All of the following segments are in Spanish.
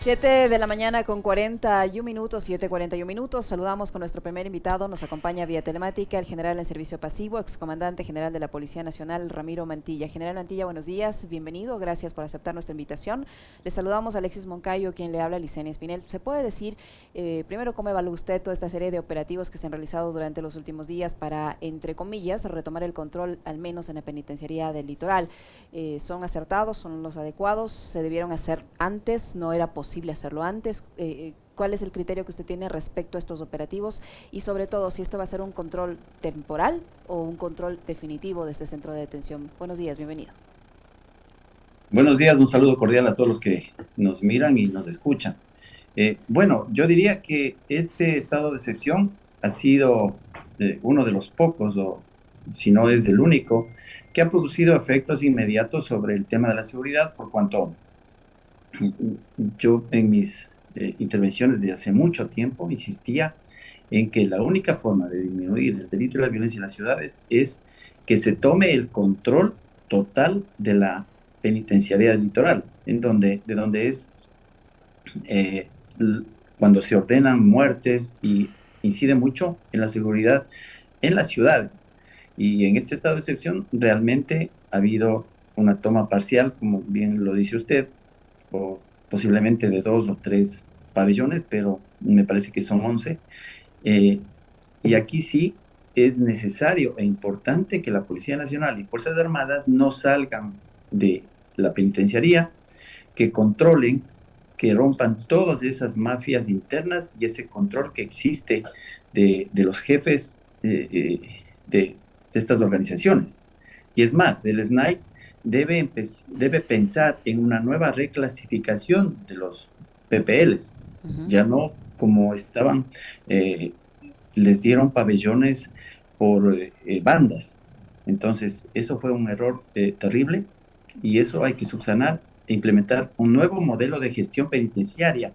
7 de la mañana con 41 minutos, 7:41 minutos. Saludamos con nuestro primer invitado. Nos acompaña vía telemática el general en servicio pasivo, excomandante general de la Policía Nacional, Ramiro Mantilla. General Mantilla, buenos días, bienvenido, gracias por aceptar nuestra invitación. Le saludamos a Alexis Moncayo, quien le habla, Licenia Espinel. ¿Se puede decir, primero, cómo evalúa usted toda esta serie de operativos que se han realizado durante los últimos días para, entre comillas, retomar el control, al menos en la penitenciaría del Litoral? ¿Son acertados, son los adecuados? ¿Se debieron hacer antes? ¿No era posible hacerlo antes? ¿Cuál es el criterio que usted tiene respecto a estos operativos? Y sobre todo, si esto va a ser un control temporal o un control definitivo de este centro de detención. Buenos días, bienvenido. Buenos días, un saludo cordial a todos los que nos miran y nos escuchan. Bueno, yo diría que este estado de excepción ha sido uno de los pocos, o si no es el único, que ha producido efectos inmediatos sobre el tema de la seguridad, por cuanto yo en mis intervenciones de hace mucho tiempo insistía en que la única forma de disminuir el delito y la violencia en las ciudades es que se tome el control total de la penitenciaría del litoral, de donde es eh, cuando se ordenan muertes y incide mucho en la seguridad en las ciudades. Y en este estado de excepción realmente ha habido una toma parcial, como bien lo dice usted, o posiblemente de 2 o 3 pabellones, pero me parece que son 11. Eh, y aquí sí es necesario e importante que la Policía Nacional y Fuerzas Armadas no salgan de la penitenciaría, que controlen, que rompan todas esas mafias internas y ese control que existe de los jefes de estas organizaciones. Y es más, el SNAI debe pensar en una nueva reclasificación de los PPLs, ya no como estaban, les dieron pabellones por bandas. Entonces, eso fue un error terrible y eso hay que subsanar e implementar un nuevo modelo de gestión penitenciaria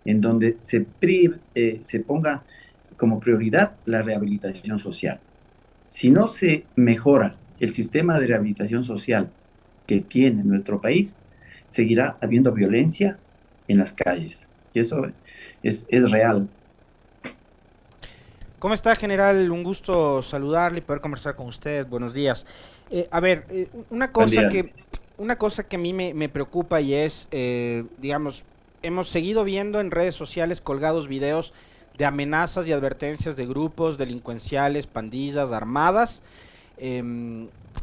en donde se ponga como prioridad la rehabilitación social. Si no se mejora el sistema de rehabilitación social que tiene nuestro país, seguirá habiendo violencia en las calles. Y eso es real. ¿Cómo está, general? Un gusto saludarle y poder conversar con usted. Buenos días. Una Buen cosa día, que, Alexis. una cosa que a mí me preocupa y es, digamos, hemos seguido viendo en redes sociales colgados videos de amenazas y advertencias de grupos delincuenciales, pandillas armadas,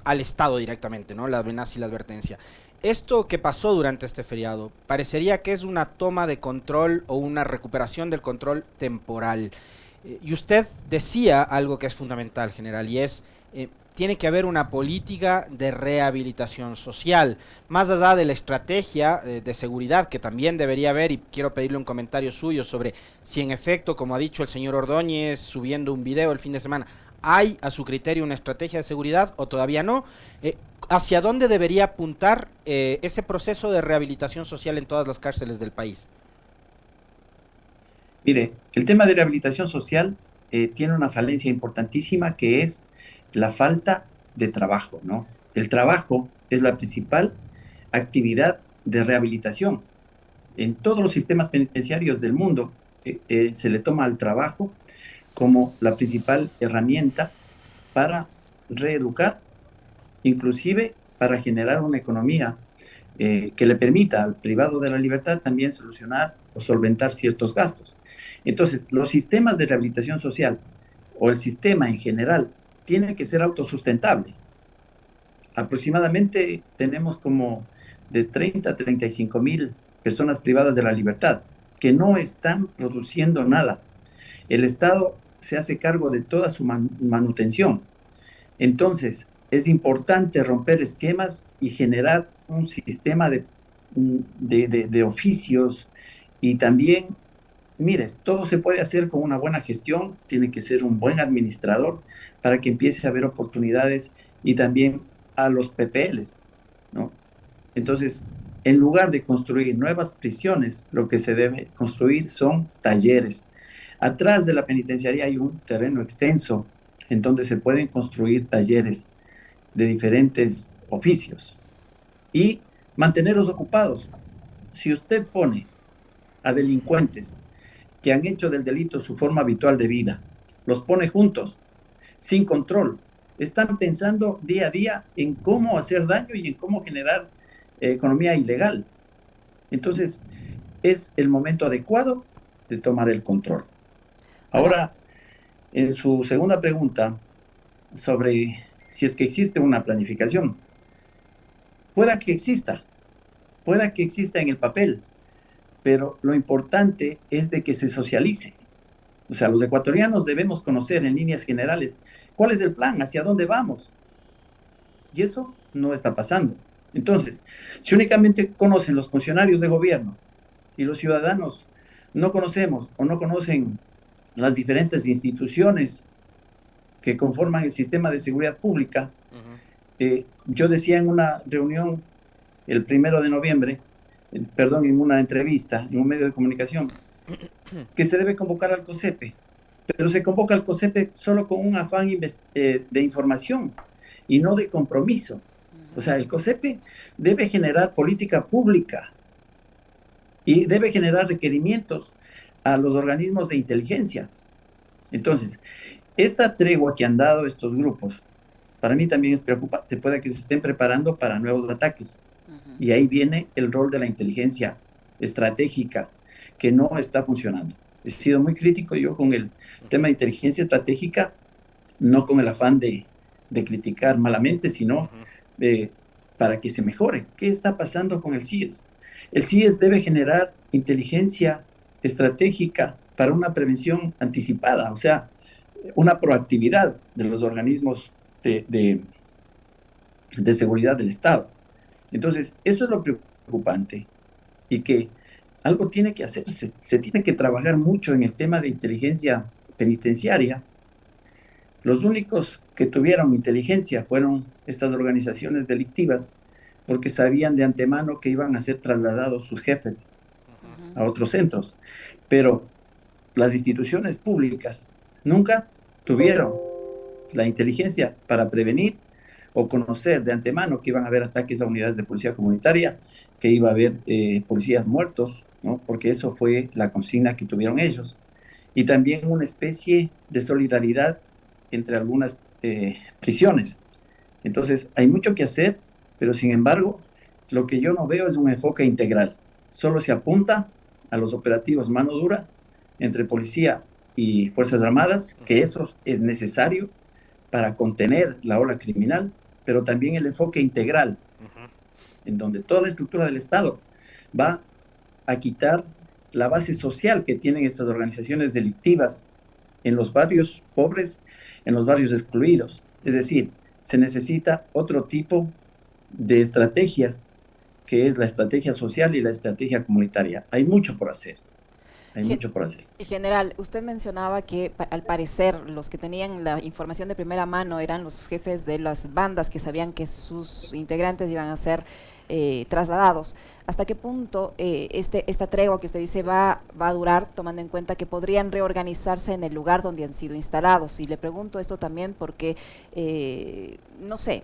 al Estado directamente, ¿no? La amenaza y la advertencia. Esto que pasó durante este feriado parecería que es una toma de control o una recuperación del control temporal. Y usted decía algo que es fundamental, general, y es, tiene que haber una política de rehabilitación social, más allá de la estrategia de seguridad que también debería haber, y quiero pedirle un comentario suyo sobre si en efecto, como ha dicho el señor Ordóñez, subiendo un video el fin de semana, hay a su criterio una estrategia de seguridad o todavía no. ¿Hacia dónde debería apuntar ese proceso de rehabilitación social en todas las cárceles del país? Mire, el tema de rehabilitación social tiene una falencia importantísima que es la falta de trabajo, ¿no? El trabajo es la principal actividad de rehabilitación. En todos los sistemas penitenciarios del mundo se le toma al trabajo como la principal herramienta para reeducar, inclusive para generar una economía que le permita al privado de la libertad también solucionar o solventar ciertos gastos. Entonces, los sistemas de rehabilitación social o el sistema en general tiene que ser autosustentable. Aproximadamente tenemos como de 30 a 35 mil personas privadas de la libertad que no están produciendo nada. El Estado se hace cargo de toda su manutención. Entonces, es importante romper esquemas y generar un sistema de oficios y también, mires, todo se puede hacer con una buena gestión, tiene que ser un buen administrador para que empiece a haber oportunidades y también a los PPLs, ¿no? Entonces, en lugar de construir nuevas prisiones, lo que se debe construir son talleres. Atrás de la penitenciaría hay un terreno extenso en donde se pueden construir talleres de diferentes oficios y mantenerlos ocupados. Si usted pone a delincuentes que han hecho del delito su forma habitual de vida, los pone juntos, sin control. Están pensando día a día en cómo hacer daño y en cómo generar economía ilegal. Entonces, es el momento adecuado de tomar el control. Ahora, en su segunda pregunta sobre si es que existe una planificación, pueda que exista en el papel, pero lo importante es de que se socialice. O sea, los ecuatorianos debemos conocer en líneas generales cuál es el plan, hacia dónde vamos. Y eso no está pasando. Entonces, si únicamente conocen los funcionarios de gobierno y los ciudadanos no conocemos o no conocen las diferentes instituciones que conforman el sistema de seguridad pública, yo decía en una reunión el 1 de noviembre, en una entrevista en un medio de comunicación, que se debe convocar al COSEPE, pero se convoca al COSEPE solo con un afán de información y no de compromiso. O sea, el COSEPE debe generar política pública y debe generar requerimientos a los organismos de inteligencia. Entonces, esta tregua que han dado estos grupos, para mí también es preocupante, puede que se estén preparando para nuevos ataques. Y ahí viene el rol de la inteligencia estratégica, que no está funcionando. He sido muy crítico yo con el tema de inteligencia estratégica, no con el afán de criticar malamente, sino para que se mejore. ¿Qué está pasando con el CIES? El CIES debe generar inteligencia estratégica para una prevención anticipada, o sea, una proactividad de los organismos de seguridad del Estado. Entonces, eso es lo preocupante, y que algo tiene que hacerse. Se tiene que trabajar mucho en el tema de inteligencia penitenciaria. Los únicos que tuvieron inteligencia fueron estas organizaciones delictivas, porque sabían de antemano que iban a ser trasladados sus jefes a otros centros. Pero las instituciones públicas nunca tuvieron la inteligencia para prevenir o conocer de antemano que iban a haber ataques a unidades de policía comunitaria, que iba a haber policías muertos, ¿no? Porque eso fue la consigna que tuvieron ellos. Y también una especie de solidaridad entre algunas prisiones. Entonces, hay mucho que hacer, pero sin embargo, lo que yo no veo es un enfoque integral. Solo se apunta a los operativos mano dura entre policía y Fuerzas Armadas, que eso es necesario para contener la ola criminal, pero también el enfoque integral, en donde toda la estructura del Estado va a quitar la base social que tienen estas organizaciones delictivas en los barrios pobres, en los barrios excluidos. Es decir, se necesita otro tipo de estrategias, que es la estrategia social y la estrategia comunitaria. Hay mucho por hacer. Hay mucho por hacer. General, usted mencionaba que al parecer los que tenían la información de primera mano eran los jefes de las bandas que sabían que sus integrantes iban a ser trasladados. ¿Hasta qué punto esta tregua que usted dice va a durar, tomando en cuenta que podrían reorganizarse en el lugar donde han sido instalados? Y le pregunto esto también porque, no sé,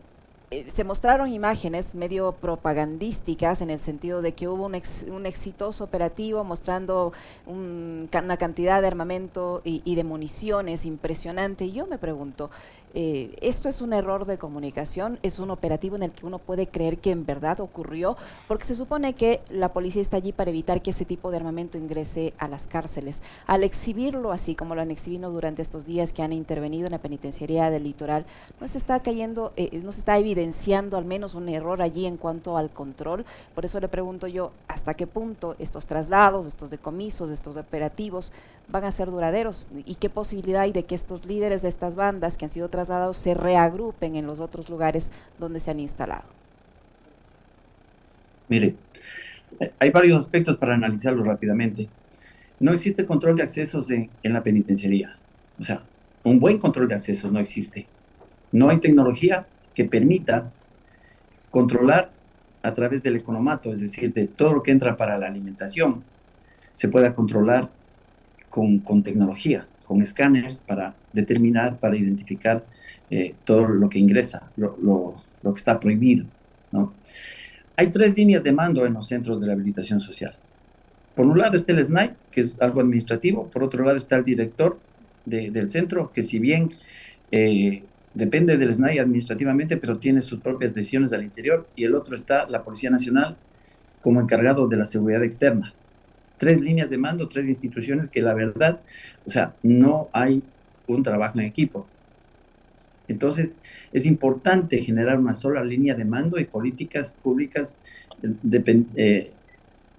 se mostraron imágenes medio propagandísticas en el sentido de que hubo un exitoso operativo mostrando una cantidad de armamento y de municiones impresionante. Y yo me pregunto, ¿esto es un error de comunicación? ¿Es un operativo en el que uno puede creer que en verdad ocurrió? Porque se supone que la policía está allí para evitar que ese tipo de armamento ingrese a las cárceles. Al exhibirlo así como lo han exhibido durante estos días que han intervenido en la penitenciaría del Litoral, ¿no se está cayendo, no se está evidenciando al menos un error allí en cuanto al control? Por eso le pregunto yo, ¿hasta qué punto estos traslados, estos decomisos, estos operativos van a ser duraderos? ¿Y qué posibilidad hay de que estos líderes de estas bandas que han sido trasladados se reagrupen en los otros lugares donde se han instalado? Mire, hay varios aspectos para analizarlo rápidamente. No existe control de accesos en la penitenciaría. O sea, un buen control de accesos no existe. No hay tecnología que permita controlar a través del economato, es decir, de todo lo que entra para la alimentación, se pueda controlar con tecnología, con escáneres para determinar, para identificar todo lo que ingresa, lo que está prohibido, ¿no? Hay 3 líneas de mando en los centros de rehabilitación social. Por un lado está el SNAI, que es algo administrativo, por otro lado está el director del centro, que si bien depende del SNAI administrativamente, pero tiene sus propias decisiones al interior, y el otro está la Policía Nacional como encargado de la seguridad externa. 3 líneas de mando, 3 instituciones que la verdad, o sea, no hay un trabajo en equipo. Entonces, es importante generar una sola línea de mando y políticas públicas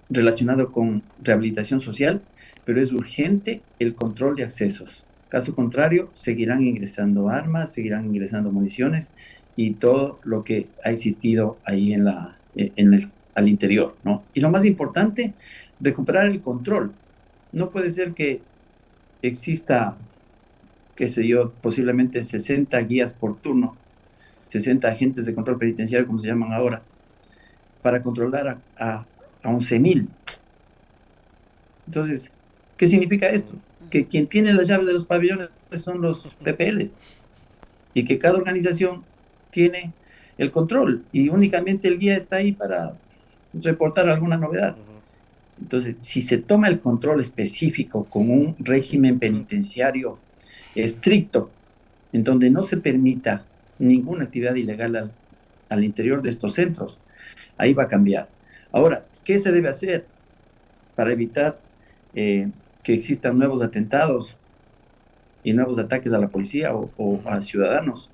relacionado con rehabilitación social, pero es urgente el control de accesos. Caso contrario, seguirán ingresando armas, seguirán ingresando municiones y todo lo que ha existido ahí al interior, ¿no? Y lo más importante, recuperar el control. No puede ser que exista, qué sé yo, posiblemente 60 guías por turno, 60 agentes de control penitenciario, como se llaman ahora, para controlar a 11.000. Entonces, ¿qué significa esto? Que quien tiene las llaves de los pabellones son los PPLs y que cada organización tiene el control y únicamente el guía está ahí para reportar alguna novedad. Entonces, si se toma el control específico con un régimen penitenciario estricto, en donde no se permita ninguna actividad ilegal al interior de estos centros, ahí va a cambiar. Ahora, ¿qué se debe hacer para evitar que existan nuevos atentados y nuevos ataques a la policía o a ciudadanos?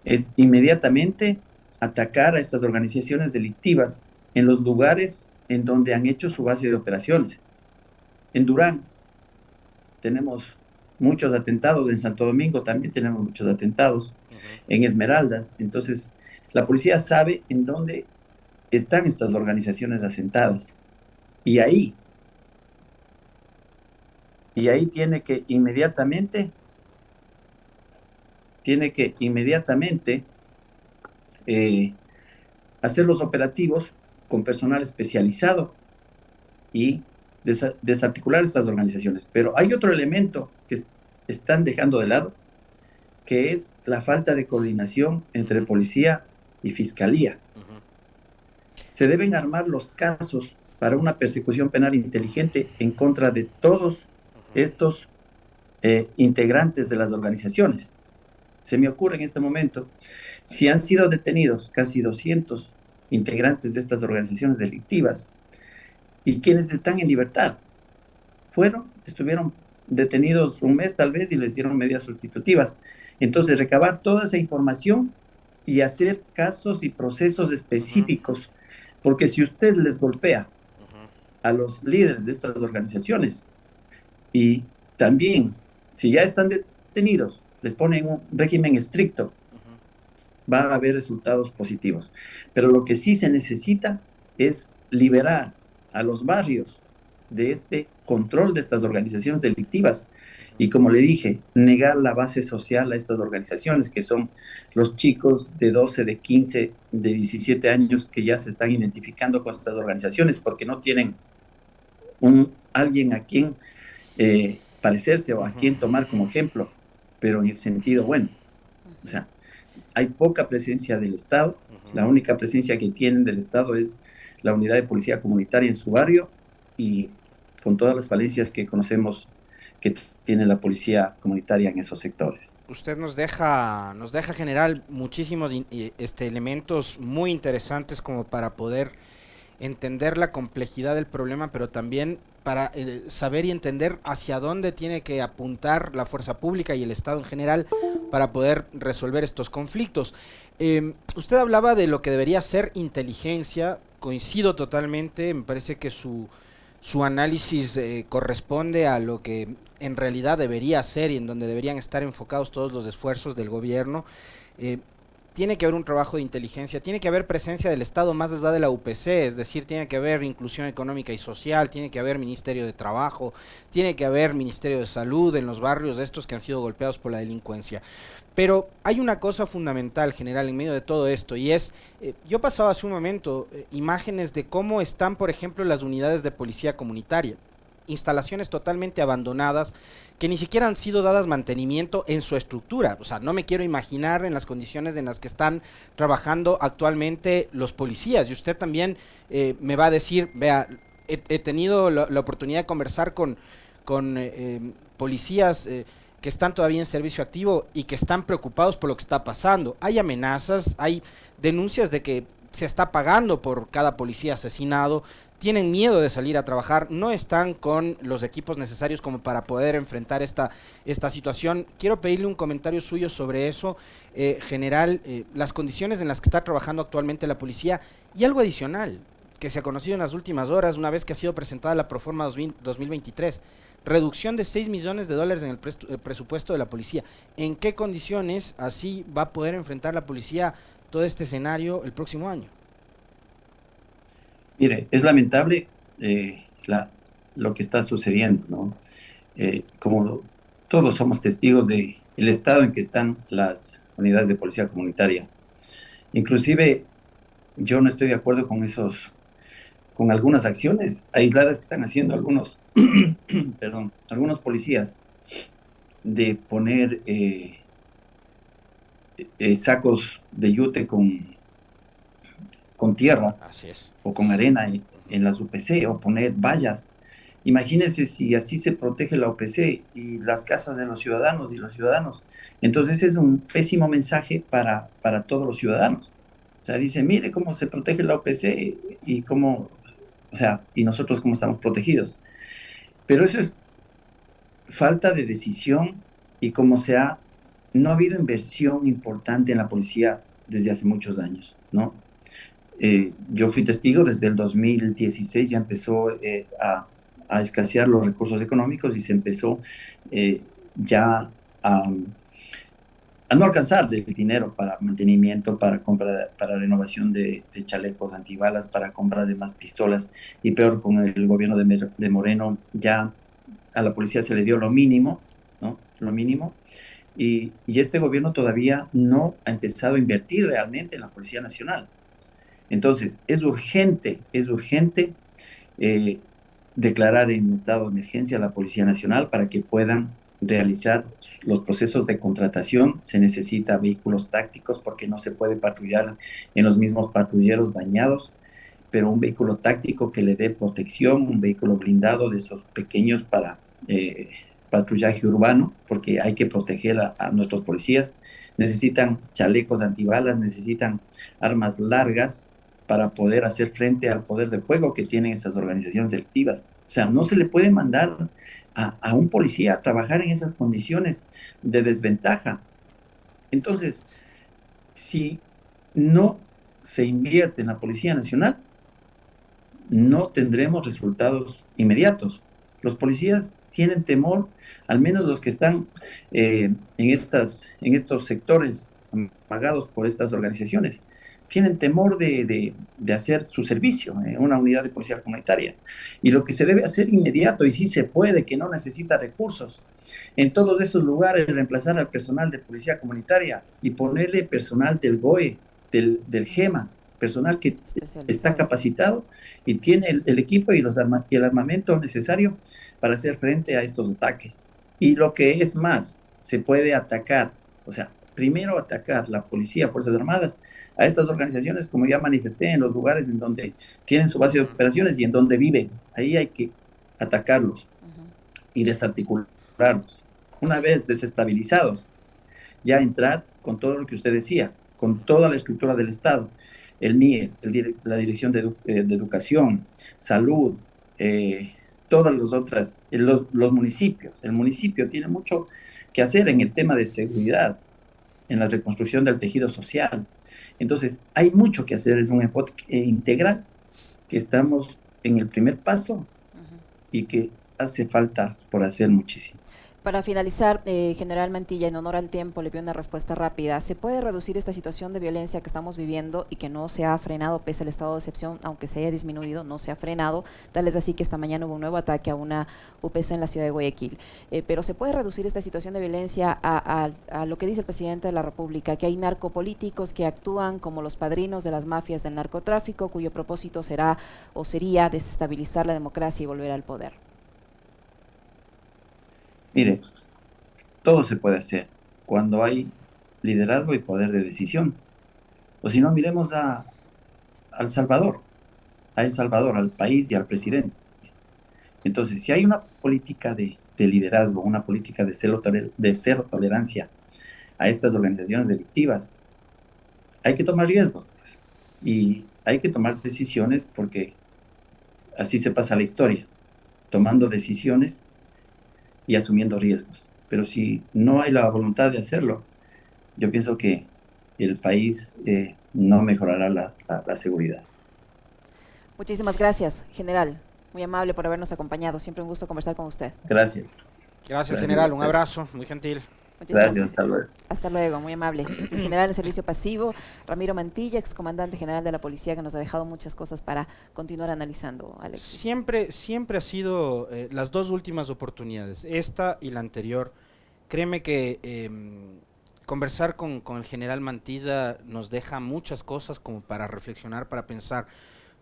Es inmediatamente atacar a estas organizaciones delictivas en los lugares en donde han hecho su base de operaciones. En Durán tenemos muchos atentados, en Santo Domingo también tenemos muchos atentados, en Esmeraldas. Entonces, la policía sabe en dónde están estas organizaciones asentadas. Y ahí tiene que inmediatamente hacer los operativos con personal especializado y desarticular estas organizaciones. Pero hay otro elemento que están dejando de lado, que es la falta de coordinación entre policía y fiscalía. Se deben armar los casos para una persecución penal inteligente en contra de todos estos integrantes de las organizaciones. Se me ocurre en este momento, si han sido detenidos casi 200 integrantes de estas organizaciones delictivas y quienes están en libertad, estuvieron detenidos un mes tal vez y les dieron medidas sustitutivas. Entonces, recabar toda esa información y hacer casos y procesos específicos, porque si usted les golpea a los líderes de estas organizaciones y también, si ya están detenidos, les ponen un régimen estricto, va a haber resultados positivos. Pero lo que sí se necesita es liberar a los barrios de este control de estas organizaciones delictivas y, como le dije, negar la base social a estas organizaciones, que son los chicos de 12, de 15, de 17 años que ya se están identificando con estas organizaciones porque no tienen alguien a quien parecerse o a quien tomar como ejemplo, pero en el sentido bueno. O sea, hay poca presencia del Estado. La única presencia que tienen del Estado es la unidad de policía comunitaria en su barrio y con todas las falencias que conocemos que tiene la policía comunitaria en esos sectores. Usted nos deja general muchísimos elementos muy interesantes como para poder entender la complejidad del problema, pero también para saber y entender hacia dónde tiene que apuntar la fuerza pública y el Estado en general para poder resolver estos conflictos. Usted hablaba de lo que debería ser inteligencia, coincido totalmente, me parece que su análisis corresponde a lo que en realidad debería ser y en donde deberían estar enfocados todos los esfuerzos del gobierno. Tiene que haber un trabajo de inteligencia, tiene que haber presencia del Estado más allá de la UPC, es decir, tiene que haber inclusión económica y social, tiene que haber Ministerio de Trabajo, tiene que haber Ministerio de Salud en los barrios de estos que han sido golpeados por la delincuencia. Pero hay una cosa fundamental, general, en medio de todo esto, y es, yo pasaba hace un momento imágenes de cómo están, por ejemplo, las unidades de policía comunitaria, instalaciones totalmente abandonadas, que ni siquiera han sido dadas mantenimiento en su estructura. O sea, no me quiero imaginar en las condiciones en las que están trabajando actualmente los policías. Y usted también me va a decir, vea, he tenido la oportunidad de conversar con policías que están todavía en servicio activo y que están preocupados por lo que está pasando. Hay amenazas, hay denuncias de que se está pagando por cada policía asesinado, tienen miedo de salir a trabajar, no están con los equipos necesarios como para poder enfrentar esta situación. Quiero pedirle un comentario suyo sobre eso, general, las condiciones en las que está trabajando actualmente la policía y algo adicional que se ha conocido en las últimas horas, una vez que ha sido presentada la Proforma 2023, reducción de $6 millones en el presupuesto de la policía. ¿En qué condiciones así va a poder enfrentar la policía todo este escenario el próximo año? Mire, es lamentable lo que está sucediendo, ¿no? Como todos somos testigos del estado en que están las unidades de policía comunitaria. Inclusive, yo no estoy de acuerdo con algunas acciones aisladas que están haciendo algunos, perdón, algunos policías de poner sacos de yute con tierra. Así es. O con arena en las UPC, o poner vallas. Imagínense si así se protege la UPC y las casas de los ciudadanos y los ciudadanos. Entonces es un pésimo mensaje para todos los ciudadanos. O sea, dice, mire cómo se protege la UPC y cómo, o sea, y nosotros cómo estamos protegidos. Pero eso es falta de decisión y como no ha habido inversión importante en la policía desde hace muchos años, ¿no? Yo fui testigo desde el 2016, ya empezó a escasear los recursos económicos y se empezó ya a no alcanzar el dinero para mantenimiento, para compra, para renovación de chalecos antibalas, para compra de más pistolas, y peor con el gobierno de Moreno, ya a la policía se le dio lo mínimo, ¿no? Lo mínimo. Y este gobierno todavía no ha empezado a invertir realmente en la Policía Nacional. Entonces, es urgente declarar en estado de emergencia a la Policía Nacional para que puedan realizar los procesos de contratación. Se necesita vehículos tácticos porque no se puede patrullar en los mismos patrulleros dañados, pero un vehículo táctico que le dé protección, un vehículo blindado de esos pequeños para patrullaje urbano, porque hay que proteger a nuestros policías. Necesitan chalecos antibalas, necesitan armas largas para poder hacer frente al poder de fuego que tienen estas organizaciones delictivas. O sea, no se le puede mandar a un policía a trabajar en esas condiciones de desventaja. Entonces, si no se invierte en la Policía Nacional, no tendremos resultados inmediatos. Los policías tienen temor, al menos los que están en estos sectores amagados por estas organizaciones, tienen temor de hacer su servicio en una unidad de policía comunitaria. Y lo que se debe hacer inmediato, y sí se puede, que no necesita recursos, en todos esos lugares reemplazar al personal de policía comunitaria y ponerle personal del GOE, del GEMA, personal que está capacitado y tiene el equipo y el armamento necesario para hacer frente a estos ataques. Y lo que es más, se puede atacar, o sea, primero atacar la policía, Fuerzas Armadas, a estas organizaciones, como ya manifesté, en los lugares en donde tienen su base de operaciones y en donde viven. Ahí hay que atacarlos y desarticularlos. Una vez desestabilizados, ya entrar con todo lo que usted decía, con toda la estructura del Estado, el MIES, la Dirección de Educación, Salud, todas las otras, los municipios. El municipio tiene mucho que hacer en el tema de seguridad, en la reconstrucción del tejido social. Entonces, hay mucho que hacer, es un enfoque integral, que estamos en el primer paso y que hace falta por hacer muchísimo. Para finalizar, General Mantilla, en honor al tiempo, le pido una respuesta rápida. ¿Se puede reducir esta situación de violencia que estamos viviendo y que no se ha frenado pese al estado de excepción, aunque se haya disminuido, no se ha frenado? Tal es así que esta mañana hubo un nuevo ataque a una UPC en la ciudad de Guayaquil. Pero ¿se puede reducir esta situación de violencia a lo que dice el presidente de la República, que hay narcopolíticos que actúan como los padrinos de las mafias del narcotráfico, cuyo propósito será o sería desestabilizar la democracia y volver al poder? Mire, todo se puede hacer cuando hay liderazgo y poder de decisión. O si no, miremos a El Salvador. a El Salvador, al país y al presidente. Entonces, si hay una política de liderazgo, una política de cero tolerancia a estas organizaciones delictivas, hay que tomar riesgos, pues, y hay que tomar decisiones porque así se pasa la historia, tomando decisiones y asumiendo riesgos. Pero si no hay la voluntad de hacerlo, yo pienso que el país no mejorará la seguridad. Muchísimas gracias, general. Muy amable por habernos acompañado. Siempre un gusto conversar con usted. Gracias. Gracias, general. Un abrazo. Muy gentil. Gracias, hasta luego. Hasta luego, muy amable. El general de servicio pasivo, Ramiro Mantilla, excomandante general de la policía, que nos ha dejado muchas cosas para continuar analizando, Alexis. Siempre ha sido las dos últimas oportunidades, esta y la anterior. Créeme que conversar con el general Mantilla nos deja muchas cosas como para reflexionar, para pensar,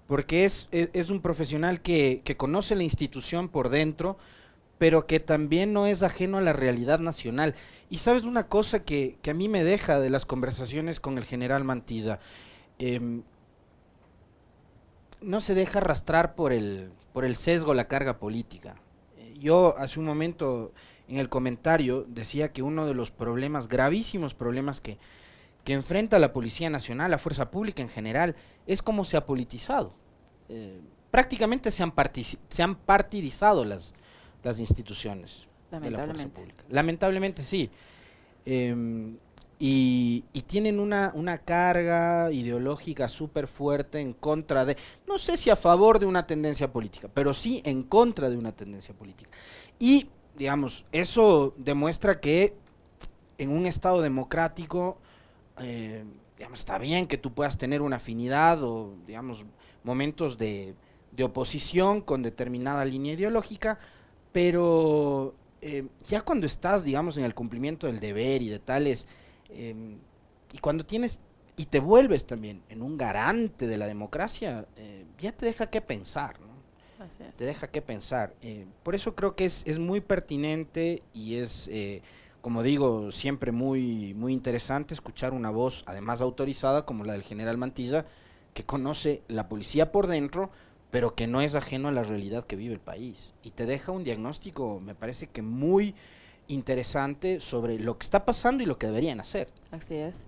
porque es un profesional que conoce la institución por dentro, pero que también no es ajeno a la realidad nacional. Y sabes una cosa que a mí me deja de las conversaciones con el general Mantilla, no se deja arrastrar por el sesgo, la carga política. Yo hace un momento en el comentario decía que uno de los problemas, gravísimos problemas que enfrenta la Policía Nacional, la Fuerza Pública en general, es cómo se ha politizado. Prácticamente se han partidizado las instituciones de la fuerza pública. Lamentablemente sí. Y tienen una carga ideológica súper fuerte en contra de, no sé si a favor de una tendencia política, pero sí en contra de una tendencia política. Y, digamos, eso demuestra que en un Estado democrático, digamos, está bien que tú puedas tener una afinidad o, digamos, momentos de oposición con determinada línea ideológica, pero ya cuando estás, digamos, en el cumplimiento del deber y de tales, y cuando tienes, y te vuelves también en un garante de la democracia, ya te deja que pensar, ¿no? Así es. Te deja que pensar. Por eso creo que es muy pertinente y es, como digo, siempre muy interesante escuchar una voz, además autorizada, como la del general Mantilla, que conoce la policía por dentro, pero que no es ajeno a la realidad que vive el país. Y te deja un diagnóstico, me parece que muy interesante sobre lo que está pasando y lo que deberían hacer. Así es,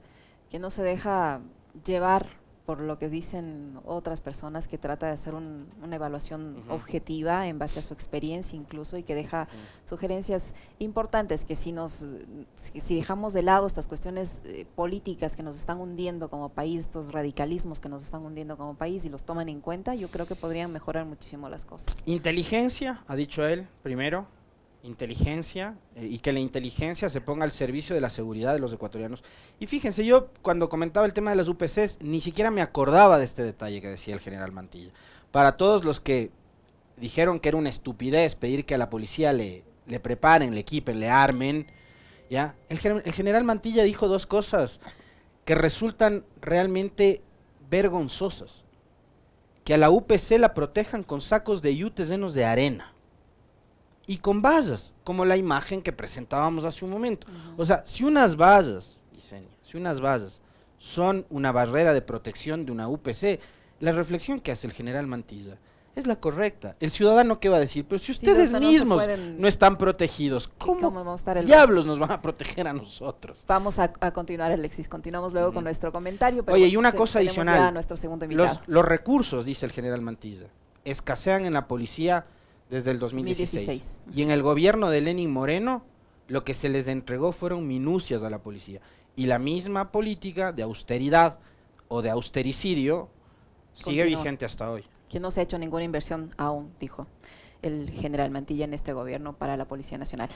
que no se deja llevar por lo que dicen otras personas, que trata de hacer una evaluación objetiva en base a su experiencia incluso, y que deja sugerencias importantes, que si dejamos de lado estas cuestiones políticas que nos están hundiendo como país, estos radicalismos que nos están hundiendo como país, y los toman en cuenta, yo creo que podrían mejorar muchísimo las cosas. Inteligencia, ha dicho él, primero, inteligencia, y que la inteligencia se ponga al servicio de la seguridad de los ecuatorianos. Y fíjense, yo cuando comentaba el tema de las UPCs, ni siquiera me acordaba de este detalle que decía el general Mantilla. Para todos los que dijeron que era una estupidez pedir que a la policía le preparen, le equipen, le armen, ¿ya? El general Mantilla dijo dos cosas que resultan realmente vergonzosas: que a la UPC la protejan con sacos de yutes llenos de arena y con vallas, como la imagen que presentábamos hace un momento. O sea, si unas vallas, si unas vallas son una barrera de protección de una UPC, la reflexión que hace el general Mantilla es la correcta. El ciudadano, ¿qué va a decir? Pero si ustedes mismos no están protegidos, ¿cómo diablos nos van a proteger a nosotros? Vamos a continuar, Alexis. Continuamos luego con nuestro comentario. Pero oye, y una cosa adicional. Ya nuestro segundo invitado. Los recursos, dice el general Mantilla, escasean en la policía desde el 2016. Y en el gobierno de Lenín Moreno, lo que se les entregó fueron minucias a la policía. Y la misma política de austeridad o de austericidio sigue vigente hasta hoy. Que no se ha hecho ninguna inversión aún, dijo el general Mantilla, en este gobierno para la Policía Nacional.